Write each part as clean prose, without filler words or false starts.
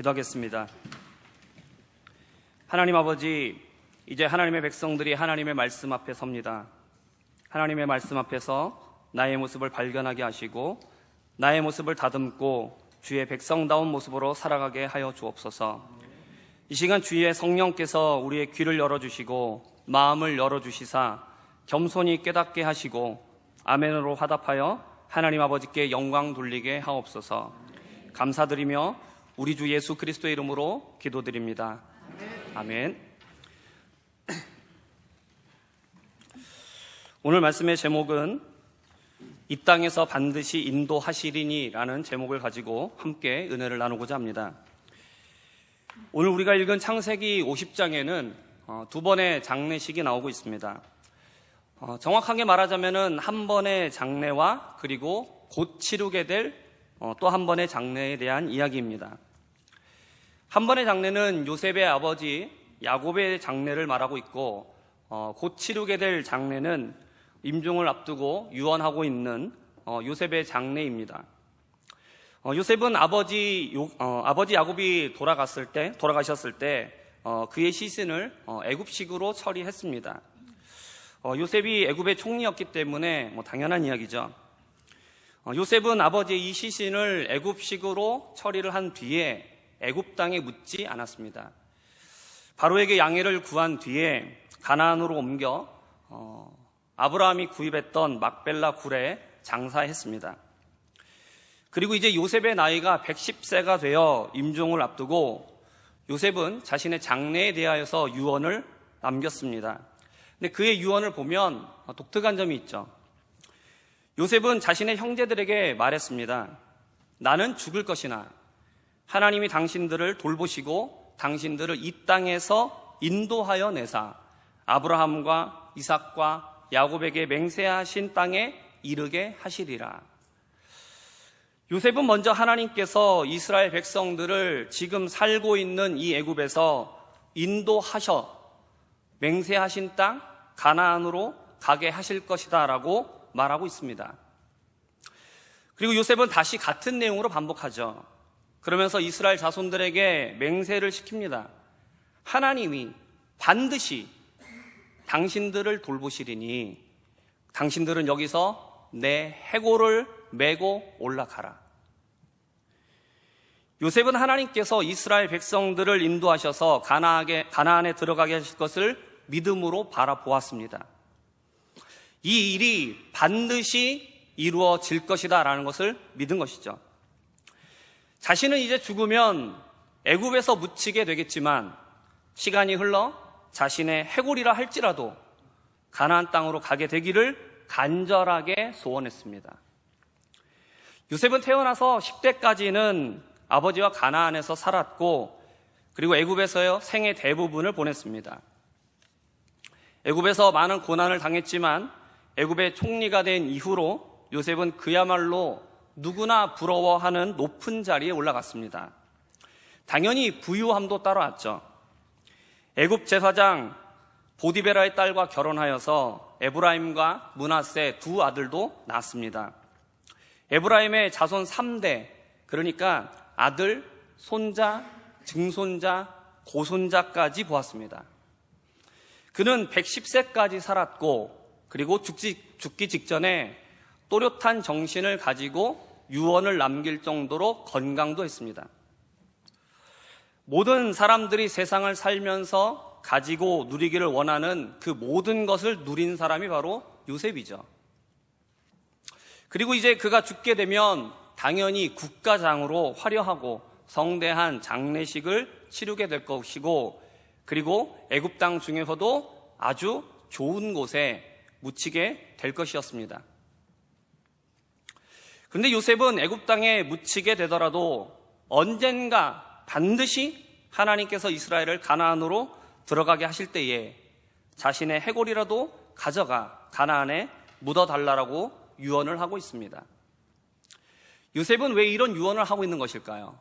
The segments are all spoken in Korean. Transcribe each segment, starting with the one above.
기도하겠습니다. 하나님 아버지, 이제 하나님의 백성들이 하나님의 말씀 앞에 섭니다. 하나님의 말씀 앞에서 나의 모습을 발견하게 하시고 나의 모습을 다듬고 주의 백성다운 모습으로 살아가게 하여 주옵소서. 이 시간 주의 성령께서 우리의 귀를 열어주시고 마음을 열어주시사 겸손히 깨닫게 하시고 아멘으로 화답하여 하나님 아버지께 영광 돌리게 하옵소서. 감사드리며 우리 주 예수 그리스도의 이름으로 기도드립니다. 아멘. 오늘 말씀의 제목은 이 땅에서 반드시 인도하시리니 라는 제목을 가지고 함께 은혜를 나누고자 합니다. 오늘 우리가 읽은 창세기 50장에는 두 번의 장례식이 나오고 있습니다. 정확하게 말하자면 한 번의 장례와 그리고 곧 치르게 될 또 한 번의 장례에 대한 이야기입니다. 한 번의 장례는 요셉의 아버지 야곱의 장례를 말하고 있고, 곧 치르게 될 장례는 임종을 앞두고 유언하고 있는 요셉의 장례입니다. 요셉은 아버지 야곱이 돌아가셨을 때 그의 시신을 애굽식으로 처리했습니다. 요셉이 애굽의 총리였기 때문에 당연한 이야기죠. 요셉은 아버지의 이 시신을 애굽식으로 처리를 한 뒤에 애굽 땅에 묻지 않았습니다. 바로에게 양해를 구한 뒤에 가나안으로 옮겨 아브라함이 구입했던 막벨라 굴에 장사했습니다. 그리고 이제 요셉의 나이가 110세가 되어 임종을 앞두고 요셉은 자신의 장래에 대하여서 유언을 남겼습니다. 근데 그의 유언을 보면 독특한 점이 있죠. 요셉은 자신의 형제들에게 말했습니다. 나는 죽을 것이나 하나님이 당신들을 돌보시고 당신들을 이 땅에서 인도하여 내사 아브라함과 이삭과 야곱에게 맹세하신 땅에 이르게 하시리라. 요셉은 먼저 하나님께서 이스라엘 백성들을 지금 살고 있는 이 애굽에서 인도하셔 맹세하신 땅 가나안으로 가게 하실 것이다 라고 말하고 있습니다. 그리고 요셉은 다시 같은 내용으로 반복하죠. 그러면서 이스라엘 자손들에게 맹세를 시킵니다. 하나님이 반드시 당신들을 돌보시리니 당신들은 여기서 내 해골을 메고 올라가라. 요셉은 하나님께서 이스라엘 백성들을 인도하셔서 가나안에 들어가게 하실 것을 믿음으로 바라보았습니다. 이 일이 반드시 이루어질 것이다 라는 것을 믿은 것이죠. 자신은 이제 죽으면 애굽에서 묻히게 되겠지만 시간이 흘러 자신의 해골이라 할지라도 가나안 땅으로 가게 되기를 간절하게 소원했습니다. 요셉은 태어나서 10대까지는 아버지와 가나안에서 살았고 그리고 애굽에서요 생의 대부분을 보냈습니다. 애굽에서 많은 고난을 당했지만 애굽의 총리가 된 이후로 요셉은 그야말로 누구나 부러워하는 높은 자리에 올라갔습니다. 당연히 부유함도 따라왔죠. 애굽 제사장 보디베라의 딸과 결혼하여서 에브라임과 므낫세 두 아들도 낳았습니다. 에브라임의 자손 3대, 그러니까 아들, 손자, 증손자, 고손자까지 보았습니다. 그는 110세까지 살았고 그리고 죽기 직전에 또렷한 정신을 가지고 유언을 남길 정도로 건강도 했습니다. 모든 사람들이 세상을 살면서 가지고 누리기를 원하는 그 모든 것을 누린 사람이 바로 요셉이죠. 그리고 이제 그가 죽게 되면 당연히 국가장으로 화려하고 성대한 장례식을 치르게 될 것이고 그리고 애굽 땅 중에서도 아주 좋은 곳에 묻히게 될 것이었습니다. 그런데 요셉은 애굽 땅에 묻히게 되더라도 언젠가 반드시 하나님께서 이스라엘을 가나안으로 들어가게 하실 때에 자신의 해골이라도 가져가 가나안에 묻어달라고 유언을 하고 있습니다. 요셉은 왜 이런 유언을 하고 있는 것일까요?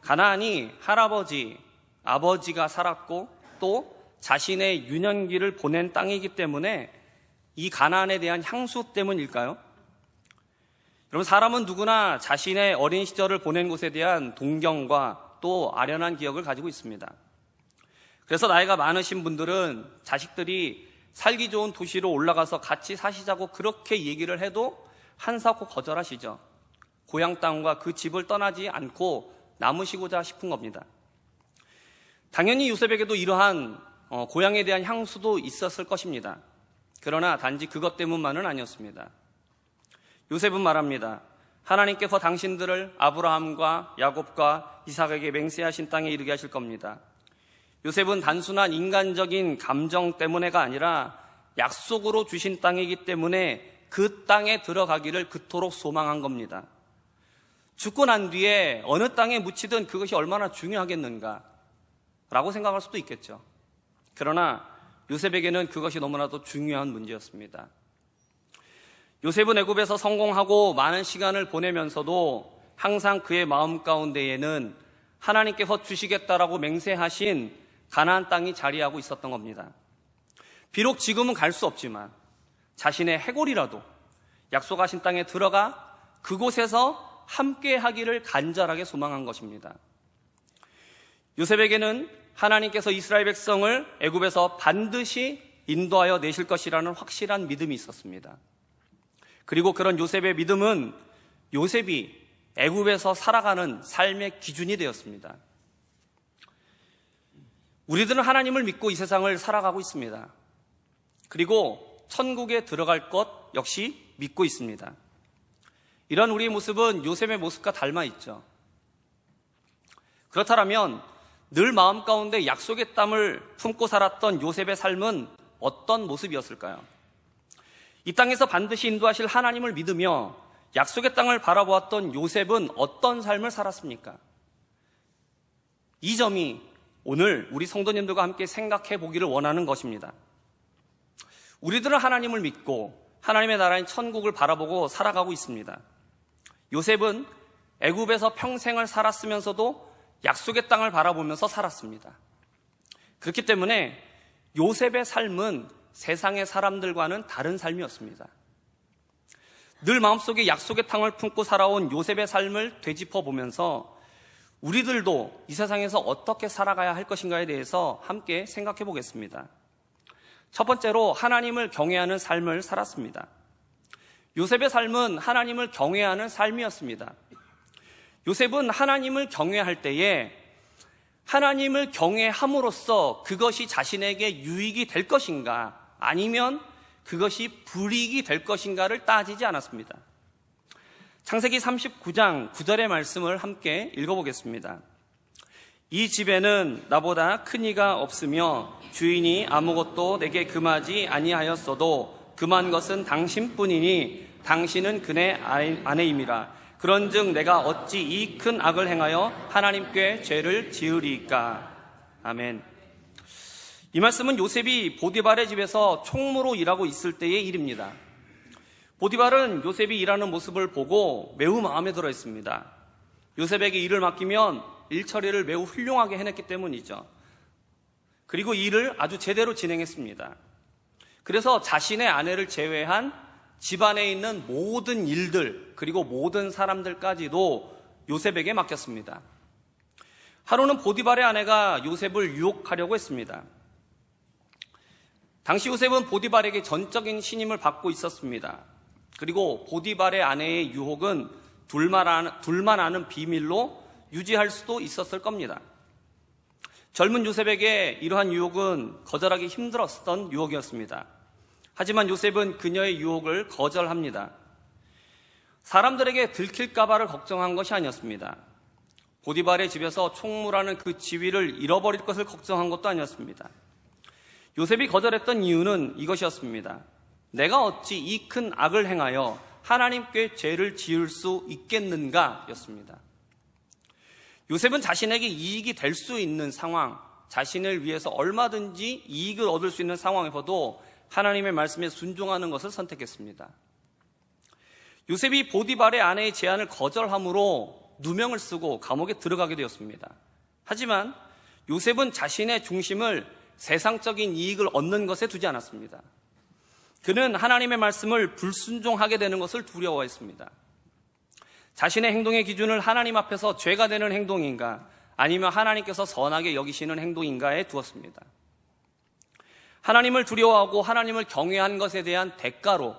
가나안이 할아버지, 아버지가 살았고 또 자신의 유년기를 보낸 땅이기 때문에 이 가나안에 대한 향수 때문일까요? 여러분, 사람은 누구나 자신의 어린 시절을 보낸 곳에 대한 동경과 또 아련한 기억을 가지고 있습니다. 그래서 나이가 많으신 분들은 자식들이 살기 좋은 도시로 올라가서 같이 사시자고 그렇게 얘기를 해도 한사코 거절하시죠. 고향 땅과 그 집을 떠나지 않고 남으시고자 싶은 겁니다. 당연히 요셉에게도 이러한 고향에 대한 향수도 있었을 것입니다. 그러나 단지 그것 때문만은 아니었습니다. 요셉은 말합니다. 하나님께서 당신들을 아브라함과 야곱과 이삭에게 맹세하신 땅에 이르게 하실 겁니다. 요셉은 단순한 인간적인 감정 때문에가 아니라 약속으로 주신 땅이기 때문에 그 땅에 들어가기를 그토록 소망한 겁니다. 죽고 난 뒤에 어느 땅에 묻히든 그것이 얼마나 중요하겠는가 라고 생각할 수도 있겠죠. 그러나 요셉에게는 그것이 너무나도 중요한 문제였습니다. 요셉은 애굽에서 성공하고 많은 시간을 보내면서도 항상 그의 마음 가운데에는 하나님께서 주시겠다라고 맹세하신 가나안 땅이 자리하고 있었던 겁니다. 비록 지금은 갈 수 없지만 자신의 해골이라도 약속하신 땅에 들어가 그곳에서 함께 하기를 간절하게 소망한 것입니다. 요셉에게는 하나님께서 이스라엘 백성을 애굽에서 반드시 인도하여 내실 것이라는 확실한 믿음이 있었습니다. 그리고 그런 요셉의 믿음은 요셉이 애굽에서 살아가는 삶의 기준이 되었습니다. 우리들은 하나님을 믿고 이 세상을 살아가고 있습니다. 그리고 천국에 들어갈 것 역시 믿고 있습니다. 이런 우리의 모습은 요셉의 모습과 닮아 있죠. 그렇다면 늘 마음 가운데 약속의 땀을 품고 살았던 요셉의 삶은 어떤 모습이었을까요? 이 땅에서 반드시 인도하실 하나님을 믿으며 약속의 땅을 바라보았던 요셉은 어떤 삶을 살았습니까? 이 점이 오늘 우리 성도님들과 함께 생각해 보기를 원하는 것입니다. 우리들은 하나님을 믿고 하나님의 나라인 천국을 바라보고 살아가고 있습니다. 요셉은 애굽에서 평생을 살았으면서도 약속의 땅을 바라보면서 살았습니다. 그렇기 때문에 요셉의 삶은 세상의 사람들과는 다른 삶이었습니다. 늘 마음속에 약속의 땅을 품고 살아온 요셉의 삶을 되짚어 보면서 우리들도 이 세상에서 어떻게 살아가야 할 것인가에 대해서 함께 생각해 보겠습니다. 첫 번째로 하나님을 경외하는 삶을 살았습니다. 요셉의 삶은 하나님을 경외하는 삶이었습니다. 요셉은 하나님을 경외할 때에 하나님을 경외함으로써 그것이 자신에게 유익이 될 것인가 아니면 그것이 불이익이 될 것인가를 따지지 않았습니다. 창세기 39장 9절의 말씀을 함께 읽어보겠습니다. 이 집에는 나보다 큰 이가 없으며 주인이 아무것도 내게 금하지 아니하였어도 금한 것은 당신뿐이니 당신은 그네 아내임이라. 그런즉 내가 어찌 이 큰 악을 행하여 하나님께 죄를 지으리이까. 아멘. 이 말씀은 요셉이 보디발의 집에서 총무로 일하고 있을 때의 일입니다. 보디발은 요셉이 일하는 모습을 보고 매우 마음에 들어 했습니다. 요셉에게 일을 맡기면 일 처리를 매우 훌륭하게 해냈기 때문이죠. 그리고 일을 아주 제대로 진행했습니다. 그래서 자신의 아내를 제외한 집안에 있는 모든 일들 그리고 모든 사람들까지도 요셉에게 맡겼습니다. 하루는 보디발의 아내가 요셉을 유혹하려고 했습니다. 당시 요셉은 보디발에게 전적인 신임을 받고 있었습니다. 그리고 보디발의 아내의 유혹은 둘만 아는 비밀로 유지할 수도 있었을 겁니다. 젊은 요셉에게 이러한 유혹은 거절하기 힘들었던 유혹이었습니다. 하지만 요셉은 그녀의 유혹을 거절합니다. 사람들에게 들킬까봐를 걱정한 것이 아니었습니다. 보디발의 집에서 총무라는 그 지위를 잃어버릴 것을 걱정한 것도 아니었습니다. 요셉이 거절했던 이유는 이것이었습니다. 내가 어찌 이 큰 악을 행하여 하나님께 죄를 지을 수 있겠는가 였습니다. 요셉은 자신에게 이익이 될 수 있는 상황, 자신을 위해서 얼마든지 이익을 얻을 수 있는 상황에서도 하나님의 말씀에 순종하는 것을 선택했습니다. 요셉이 보디발의 아내의 제안을 거절함으로 누명을 쓰고 감옥에 들어가게 되었습니다. 하지만 요셉은 자신의 중심을 세상적인 이익을 얻는 것에 두지 않았습니다. 그는 하나님의 말씀을 불순종하게 되는 것을 두려워했습니다. 자신의 행동의 기준을 하나님 앞에서 죄가 되는 행동인가, 아니면 하나님께서 선하게 여기시는 행동인가에 두었습니다. 하나님을 두려워하고 하나님을 경외한 것에 대한 대가로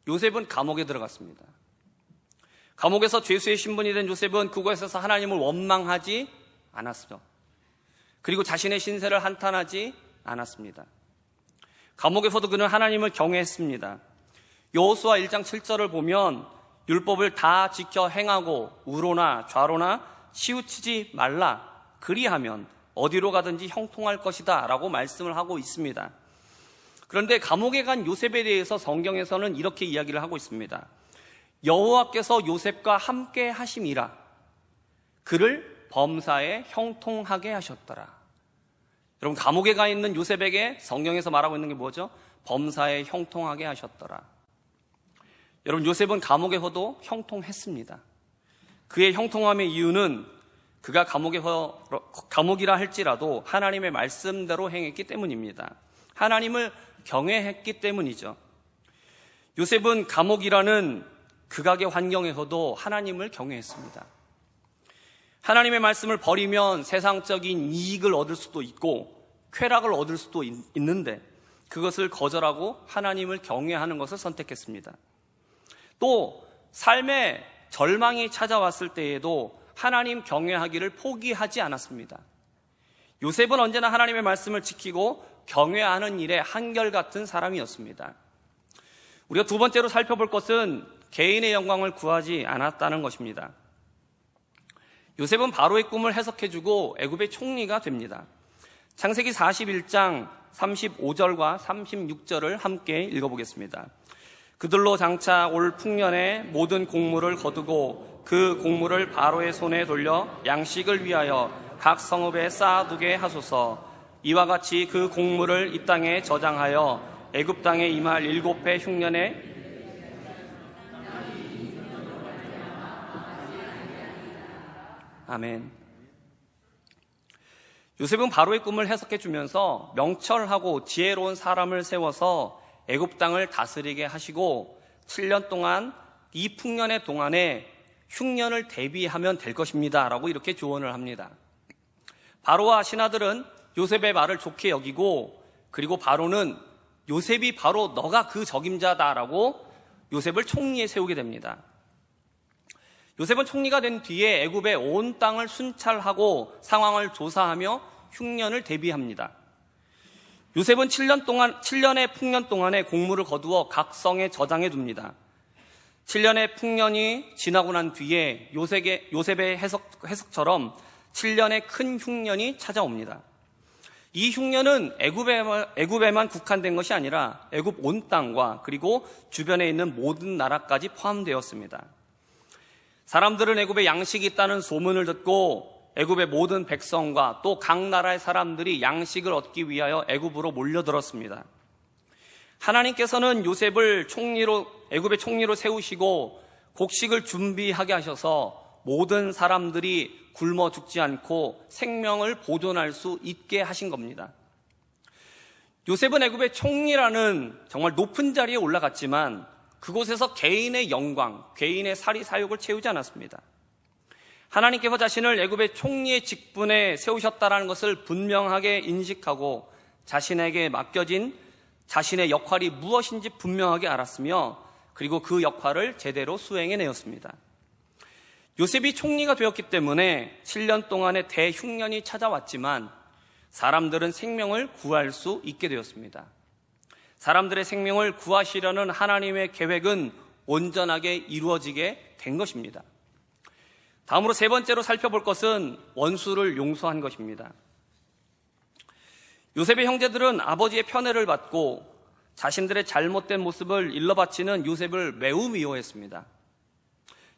요셉은 감옥에 들어갔습니다. 감옥에서 죄수의 신분이 된 요셉은 그곳에서 하나님을 원망하지 않았죠. 그리고 자신의 신세를 한탄하지 않았습니다. 감옥에서도 그는 하나님을 경외했습니다. 여호수아 1장 7절을 보면 율법을 다 지켜 행하고 우로나 좌로나 치우치지 말라, 그리하면 어디로 가든지 형통할 것이다 라고 말씀을 하고 있습니다. 그런데 감옥에 간 요셉에 대해서 성경에서는 이렇게 이야기를 하고 있습니다. 여호와께서 요셉과 함께 하심이라, 그를 범사에 형통하게 하셨더라. 여러분, 감옥에 가 있는 요셉에게 성경에서 말하고 있는 게 뭐죠? 범사에 형통하게 하셨더라. 여러분, 요셉은 감옥에서도 형통했습니다. 그의 형통함의 이유는 그가 감옥이라 할지라도 하나님의 말씀대로 행했기 때문입니다. 하나님을 경외했기 때문이죠. 요셉은 감옥이라는 극악의 환경에서도 하나님을 경외했습니다. 하나님의 말씀을 버리면 세상적인 이익을 얻을 수도 있고 쾌락을 얻을 수도 있는데 그것을 거절하고 하나님을 경외하는 것을 선택했습니다. 또 삶의 절망이 찾아왔을 때에도 하나님 경외하기를 포기하지 않았습니다. 요셉은 언제나 하나님의 말씀을 지키고 경외하는 일에 한결같은 사람이었습니다. 우리가 두 번째로 살펴볼 것은 개인의 영광을 구하지 않았다는 것입니다. 요셉은 바로의 꿈을 해석해주고 애굽의 총리가 됩니다. 창세기 41장 35절과 36절을 함께 읽어보겠습니다. 그들로 장차 올 풍년에 모든 곡물을 거두고 그 곡물을 바로의 손에 돌려 양식을 위하여 각 성읍에 쌓아두게 하소서. 이와 같이 그 곡물을 이 땅에 저장하여 애굽 땅에 임할 7해 흉년에 아멘. 요셉은 바로의 꿈을 해석해 주면서 명철하고 지혜로운 사람을 세워서 애굽 땅을 다스리게 하시고 7년 동안 이 풍년의 동안에 흉년을 대비하면 될 것입니다 라고 이렇게 조언을 합니다. 바로와 신하들은 요셉의 말을 좋게 여기고, 그리고 바로는 요셉이 바로 너가 그 적임자다라고 요셉을 총리에 세우게 됩니다. 요셉은 총리가 된 뒤에 애굽의 온 땅을 순찰하고 상황을 조사하며 흉년을 대비합니다. 요셉은 7년의 풍년 동안에 곡물을 거두어 각 성에 저장해 둡니다. 7년의 풍년이 지나고 난 뒤에 요셉의 해석처럼 7년의 큰 흉년이 찾아옵니다. 이 흉년은 애굽에만 국한된 것이 아니라 애굽 온 땅과 그리고 주변에 있는 모든 나라까지 포함되었습니다. 사람들은 애굽에 양식이 있다는 소문을 듣고 애굽의 모든 백성과 또 각 나라의 사람들이 양식을 얻기 위하여 애굽으로 몰려들었습니다. 하나님께서는 요셉을 애굽의 총리로 세우시고 곡식을 준비하게 하셔서 모든 사람들이 굶어 죽지 않고 생명을 보존할 수 있게 하신 겁니다. 요셉은 애굽의 총리라는 정말 높은 자리에 올라갔지만 그곳에서 개인의 영광, 개인의 사리사욕을 채우지 않았습니다. 하나님께서 자신을 애굽의 총리의 직분에 세우셨다는 것을 분명하게 인식하고 자신에게 맡겨진 자신의 역할이 무엇인지 분명하게 알았으며 그리고 그 역할을 제대로 수행해내었습니다. 요셉이 총리가 되었기 때문에 7년 동안의 대흉년이 찾아왔지만 사람들은 생명을 구할 수 있게 되었습니다. 사람들의 생명을 구하시려는 하나님의 계획은 온전하게 이루어지게 된 것입니다. 다음으로 세 번째로 살펴볼 것은 원수를 용서한 것입니다. 요셉의 형제들은 아버지의 편애를 받고 자신들의 잘못된 모습을 일러바치는 요셉을 매우 미워했습니다.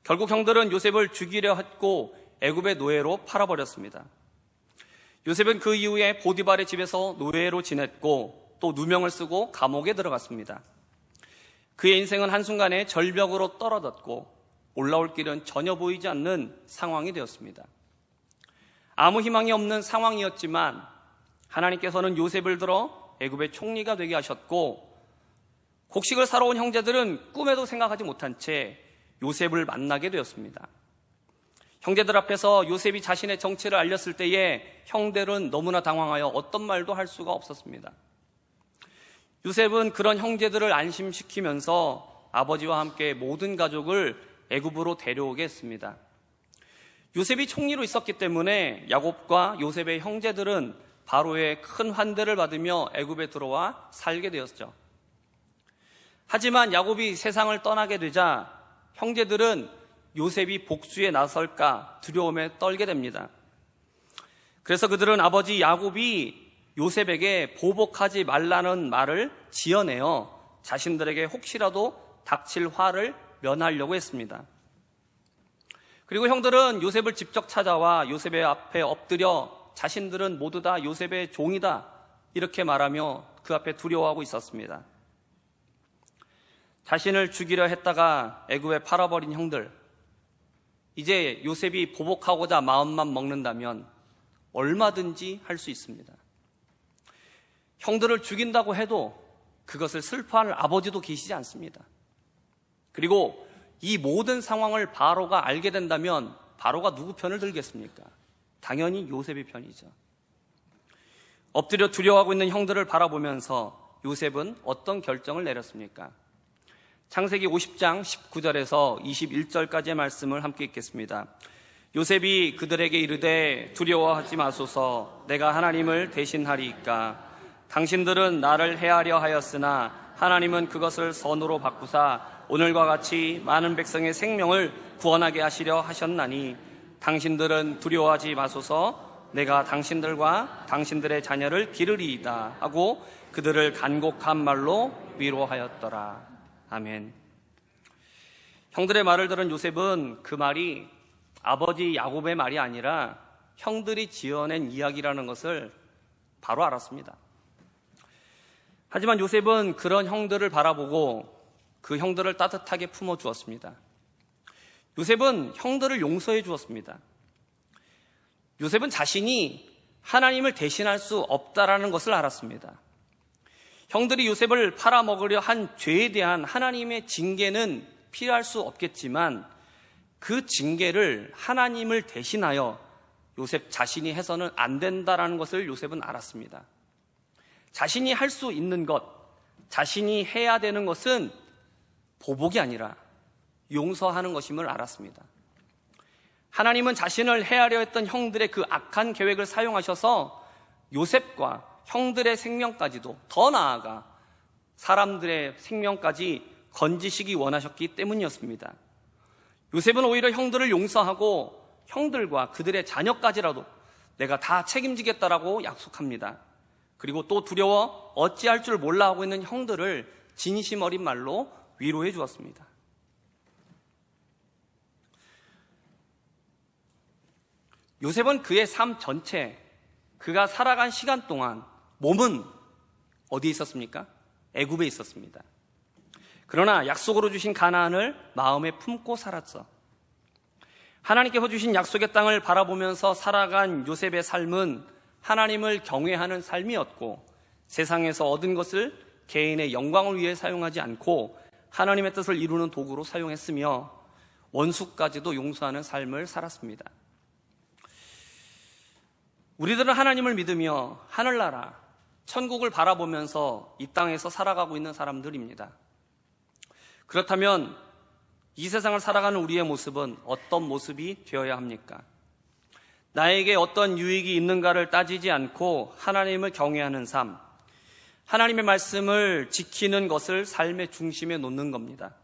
결국 형들은 요셉을 죽이려 했고 애굽의 노예로 팔아버렸습니다. 요셉은 그 이후에 보디발의 집에서 노예로 지냈고 또 누명을 쓰고 감옥에 들어갔습니다. 그의 인생은 한순간에 절벽으로 떨어졌고 올라올 길은 전혀 보이지 않는 상황이 되었습니다. 아무 희망이 없는 상황이었지만 하나님께서는 요셉을 들어 애굽의 총리가 되게 하셨고 곡식을 사러 온 형제들은 꿈에도 생각하지 못한 채 요셉을 만나게 되었습니다. 형제들 앞에서 요셉이 자신의 정체를 알렸을 때에 형들은 너무나 당황하여 어떤 말도 할 수가 없었습니다. 요셉은 그런 형제들을 안심시키면서 아버지와 함께 모든 가족을 애굽으로 데려오게 했습니다. 요셉이 총리로 있었기 때문에 야곱과 요셉의 형제들은 바로의 큰 환대를 받으며 애굽에 들어와 살게 되었죠. 하지만 야곱이 세상을 떠나게 되자 형제들은 요셉이 복수에 나설까 두려움에 떨게 됩니다. 그래서 그들은 아버지 야곱이 요셉에게 보복하지 말라는 말을 지어내어 자신들에게 혹시라도 닥칠 화를 면하려고 했습니다. 그리고 형들은 요셉을 직접 찾아와 요셉의 앞에 엎드려 자신들은 모두 다 요셉의 종이다 이렇게 말하며 그 앞에 두려워하고 있었습니다. 자신을 죽이려 했다가 애굽에 팔아버린 형들, 이제 요셉이 보복하고자 마음만 먹는다면 얼마든지 할 수 있습니다. 형들을 죽인다고 해도 그것을 슬퍼할 아버지도 계시지 않습니다. 그리고 이 모든 상황을 바로가 알게 된다면 바로가 누구 편을 들겠습니까? 당연히 요셉의 편이죠. 엎드려 두려워하고 있는 형들을 바라보면서 요셉은 어떤 결정을 내렸습니까? 창세기 50장 19절에서 21절까지의 말씀을 함께 읽겠습니다. 요셉이 그들에게 이르되 두려워하지 마소서, 내가 하나님을 대신하리이까. 당신들은 나를 해하려 하였으나 하나님은 그것을 선으로 바꾸사 오늘과 같이 많은 백성의 생명을 구원하게 하시려 하셨나니 당신들은 두려워하지 마소서, 내가 당신들과 당신들의 자녀를 기르리이다 하고 그들을 간곡한 말로 위로하였더라. 아멘. 형들의 말을 들은 요셉은 그 말이 아버지 야곱의 말이 아니라 형들이 지어낸 이야기라는 것을 바로 알았습니다. 하지만 요셉은 그런 형들을 바라보고 그 형들을 따뜻하게 품어주었습니다. 요셉은 형들을 용서해 주었습니다. 요셉은 자신이 하나님을 대신할 수 없다라는 것을 알았습니다. 형들이 요셉을 팔아먹으려 한 죄에 대한 하나님의 징계는 피할 수 없겠지만 그 징계를 하나님을 대신하여 요셉 자신이 해서는 안 된다라는 것을 요셉은 알았습니다. 자신이 할 수 있는 것, 자신이 해야 되는 것은 보복이 아니라 용서하는 것임을 알았습니다. 하나님은 자신을 해하려 했던 형들의 그 악한 계획을 사용하셔서 요셉과 형들의 생명까지도, 더 나아가 사람들의 생명까지 건지시기 원하셨기 때문이었습니다. 요셉은 오히려 형들을 용서하고 형들과 그들의 자녀까지라도 내가 다 책임지겠다라고 약속합니다. 그리고 또 두려워 어찌할 줄 몰라 하고 있는 형들을 진심 어린 말로 위로해 주었습니다. 요셉은 그의 삶 전체, 그가 살아간 시간 동안 몸은 어디에 있었습니까? 애굽에 있었습니다. 그러나 약속으로 주신 가나안을 마음에 품고 살았어. 하나님께서 주신 약속의 땅을 바라보면서 살아간 요셉의 삶은 하나님을 경외하는 삶이었고, 세상에서 얻은 것을 개인의 영광을 위해 사용하지 않고 하나님의 뜻을 이루는 도구로 사용했으며 원수까지도 용서하는 삶을 살았습니다. 우리들은 하나님을 믿으며 하늘나라, 천국을 바라보면서 이 땅에서 살아가고 있는 사람들입니다. 그렇다면 이 세상을 살아가는 우리의 모습은 어떤 모습이 되어야 합니까? 나에게 어떤 유익이 있는가를 따지지 않고 하나님을 경외하는 삶, 하나님의 말씀을 지키는 것을 삶의 중심에 놓는 겁니다.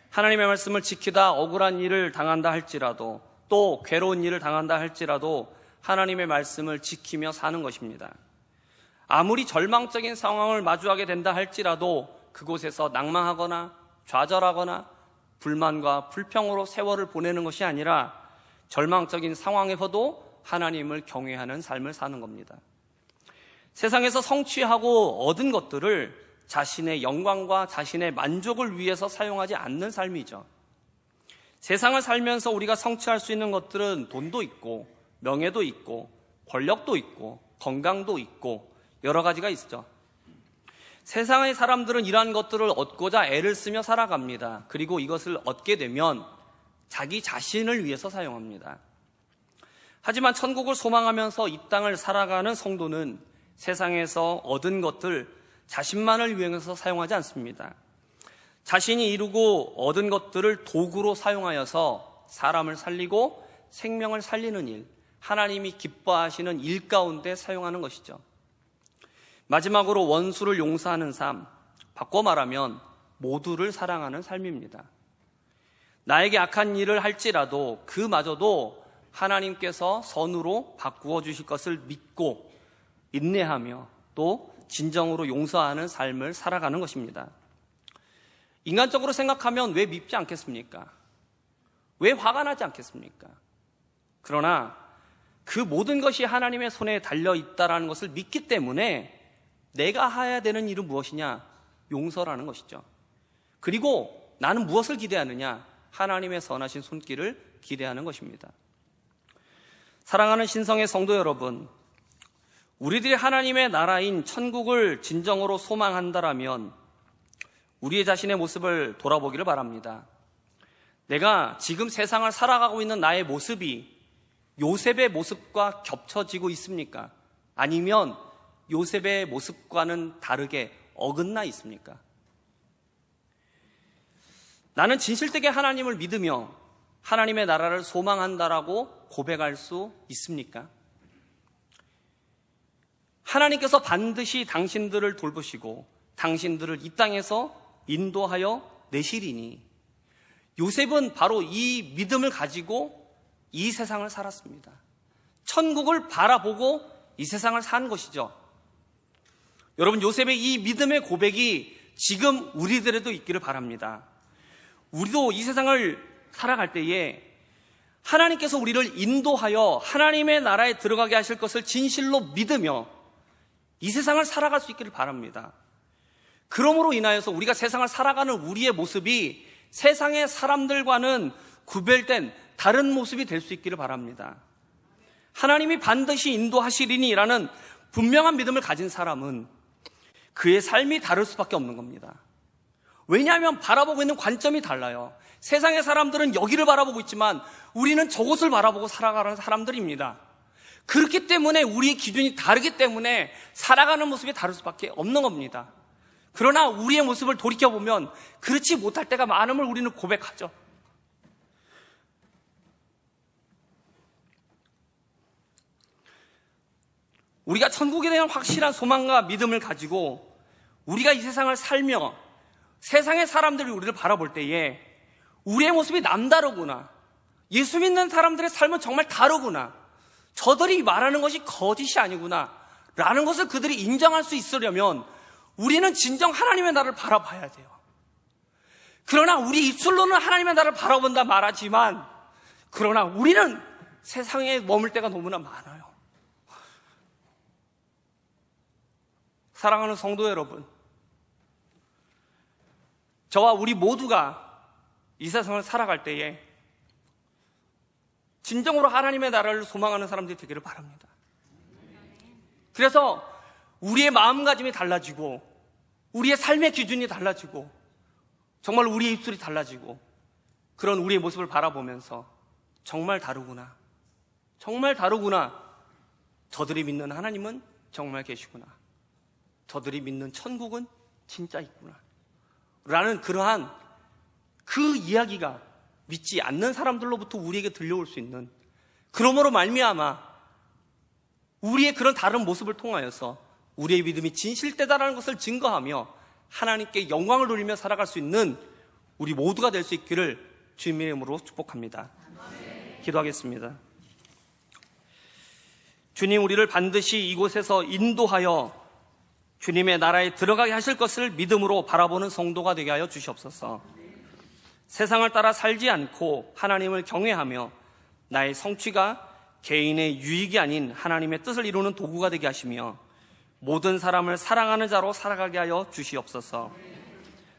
하나님의 말씀을 지키다 억울한 일을 당한다 할지라도, 또 괴로운 일을 당한다 할지라도 하나님의 말씀을 지키며 사는 것입니다. 아무리 절망적인 상황을 마주하게 된다 할지라도 그곳에서 낭망하거나 좌절하거나 불만과 불평으로 세월을 보내는 것이 아니라 절망적인 상황에서도 하나님을 경외하는 삶을 사는 겁니다. 세상에서 성취하고 얻은 것들을 자신의 영광과 자신의 만족을 위해서 사용하지 않는 삶이죠. 세상을 살면서 우리가 성취할 수 있는 것들은 돈도 있고 명예도 있고 권력도 있고 건강도 있고 여러 가지가 있죠. 세상의 사람들은 이러한 것들을 얻고자 애를 쓰며 살아갑니다. 그리고 이것을 얻게 되면 자기 자신을 위해서 사용합니다. 하지만 천국을 소망하면서 이 땅을 살아가는 성도는 세상에서 얻은 것들 자신만을 위해서 사용하지 않습니다. 자신이 이루고 얻은 것들을 도구로 사용하여서 사람을 살리고 생명을 살리는 일, 하나님이 기뻐하시는 일 가운데 사용하는 것이죠. 마지막으로 원수를 용서하는 삶, 바꿔 말하면 모두를 사랑하는 삶입니다. 나에게 악한 일을 할지라도 그마저도 하나님께서 선으로 바꾸어 주실 것을 믿고 인내하며 또 진정으로 용서하는 삶을 살아가는 것입니다. 인간적으로 생각하면 왜 밉지 않겠습니까? 왜 화가 나지 않겠습니까? 그러나 그 모든 것이 하나님의 손에 달려 있다는 것을 믿기 때문에 내가 해야 되는 일은 무엇이냐? 용서라는 것이죠. 그리고 나는 무엇을 기대하느냐? 하나님의 선하신 손길을 기대하는 것입니다. 사랑하는 신성의 성도 여러분, 우리들이 하나님의 나라인 천국을 진정으로 소망한다라면 우리의 자신의 모습을 돌아보기를 바랍니다. 내가 지금 세상을 살아가고 있는 나의 모습이 요셉의 모습과 겹쳐지고 있습니까? 아니면 요셉의 모습과는 다르게 어긋나 있습니까? 나는 진실되게 하나님을 믿으며 하나님의 나라를 소망한다라고 고백할 수 있습니까? 하나님께서 반드시 당신들을 돌보시고 당신들을 이 땅에서 인도하여 내시리니 요셉은 바로 이 믿음을 가지고 이 세상을 살았습니다. 천국을 바라보고 이 세상을 산 것이죠. 여러분, 요셉의 이 믿음의 고백이 지금 우리들에도 있기를 바랍니다. 우리도 이 세상을 살아갈 때에 하나님께서 우리를 인도하여 하나님의 나라에 들어가게 하실 것을 진실로 믿으며 이 세상을 살아갈 수 있기를 바랍니다. 그러므로 인하여서 우리가 세상을 살아가는 우리의 모습이 세상의 사람들과는 구별된 다른 모습이 될 수 있기를 바랍니다. 하나님이 반드시 인도하시리니라는 분명한 믿음을 가진 사람은 그의 삶이 다를 수밖에 없는 겁니다. 왜냐하면 바라보고 있는 관점이 달라요. 세상의 사람들은 여기를 바라보고 있지만 우리는 저곳을 바라보고 살아가는 사람들입니다. 그렇기 때문에 우리의 기준이 다르기 때문에 살아가는 모습이 다를 수밖에 없는 겁니다. 그러나 우리의 모습을 돌이켜보면 그렇지 못할 때가 많음을 우리는 고백하죠. 우리가 천국에 대한 확실한 소망과 믿음을 가지고 우리가 이 세상을 살며 세상의 사람들이 우리를 바라볼 때에 우리의 모습이 남다르구나, 예수 믿는 사람들의 삶은 정말 다르구나, 저들이 말하는 것이 거짓이 아니구나 라는 것을 그들이 인정할 수 있으려면 우리는 진정 하나님의 나라를 바라봐야 돼요. 그러나 우리 입술로는 하나님의 나라를 바라본다 말하지만 그러나 우리는 세상에 머물 때가 너무나 많아요. 사랑하는 성도 여러분, 저와 우리 모두가 이 세상을 살아갈 때에 진정으로 하나님의 나라를 소망하는 사람들이 되기를 바랍니다. 그래서 우리의 마음가짐이 달라지고 우리의 삶의 기준이 달라지고 정말 우리의 입술이 달라지고 그런 우리의 모습을 바라보면서 정말 다르구나, 정말 다르구나, 저들이 믿는 하나님은 정말 계시구나, 저들이 믿는 천국은 진짜 있구나 라는 그러한 그 이야기가 믿지 않는 사람들로부터 우리에게 들려올 수 있는, 그러므로 말미암아 우리의 그런 다른 모습을 통하여서 우리의 믿음이 진실되다라는 것을 증거하며 하나님께 영광을 돌리며 살아갈 수 있는 우리 모두가 될 수 있기를 주님의 이름으로 축복합니다. 기도하겠습니다. 주님, 우리를 반드시 이곳에서 인도하여 주님의 나라에 들어가게 하실 것을 믿음으로 바라보는 성도가 되게 하여 주시옵소서. 세상을 따라 살지 않고 하나님을 경외하며 나의 성취가 개인의 유익이 아닌 하나님의 뜻을 이루는 도구가 되게 하시며 모든 사람을 사랑하는 자로 살아가게 하여 주시옵소서.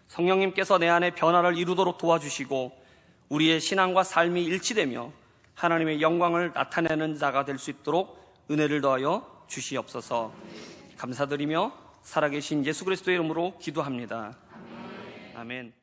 성령님께서 내 안에 변화를 이루도록 도와주시고 우리의 신앙과 삶이 일치되며 하나님의 영광을 나타내는 자가 될 수 있도록 은혜를 더하여 주시옵소서. 감사드리며 살아계신 예수 그리스도의 이름으로 기도합니다. 아멘.